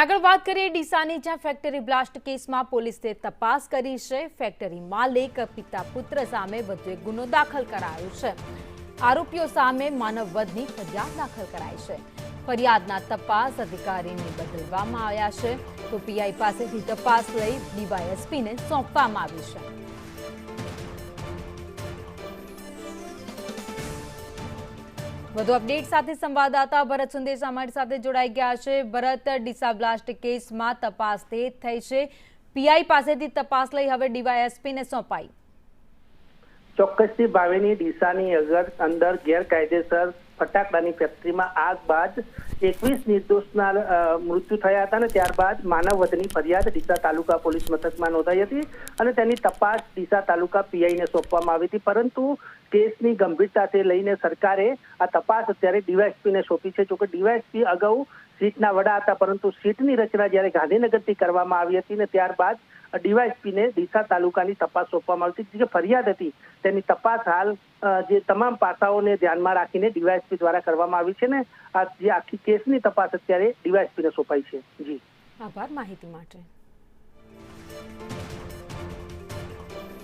આગળ વાત કરીએ ડીસાની જ્યાં ફેક્ટરી બ્લાસ્ટ કેસમાં પોલીસે તપાસ કરી છે। ફેક્ટરી માલિક પિતા પુત્ર સામે વધુ એક ગુનો દાખલ કરાયો છે। આરોપીઓ સામે માનવ વધની ફરિયાદ દાખલ કરાઈ છે। ફરિયાદના તપાસ અધિકારીને બદલવામાં આવ્યા છે તો પીઆઈ પાસેથી તપાસ લઈ ડીવાયએસપીને સોંપવામાં આવી છે। વધુ અપડેટ સાથે સંવાદદાતા ભરત સંદેશા અમારી સાથે જોડાઈ ગયા છે। ભરત, ડીસા બ્લાસ્ટ કેસમાં તપાસ તેજ થઈ છે। પીઆઈ પાસેથી તપાસ લઈ હવે ડીવાયએસપીને સોંપાઈ। ચોક્કસથી ભાવેની ડીસાની અંદર ગેરકાયદેસર ફટાકડાની ફેક્ટરીમાં આગ બાદ 21 નિર્દોષના મૃત્યુ થયા હતા અને ત્યારબાદ માનવ વધની ફરિયાદ ડીસા તાલુકા પોલીસ મથકમાં નોંધાઈ હતી અને તેની તપાસ ડીસા તાલુકા પીઆઈને સોંપવામાં આવી હતી। પરંતુ કેસની ગંભીરતાને લઈને સરકારે આ તપાસ અત્યારે ડીવાયએસપીને સોંપી છે। જોકે ડીવાયએસપી અગાઉ સીટના વડા હતા, પરંતુ સીટની રચના જ્યારે ગાંધીનગરથી કરવામાં આવી હતી ને ત્યારબાદ ડીવાયએસપીને ડીસા તાલુકાની તપાસ સોંપવામાં આવી હતી। જે ફરિયાદ હતી તેની તપાસ હાલ જે તમામ પાસાઓને ધ્યાનમાં રાખીને ડીવાયએસપી દ્વારા કરવામાં આવી છે ને આ જે આખી કેસની તપાસ અત્યારે ડીવાયએસપીને સોંપાઈ છે। જી, આભાર માહિતી માટે।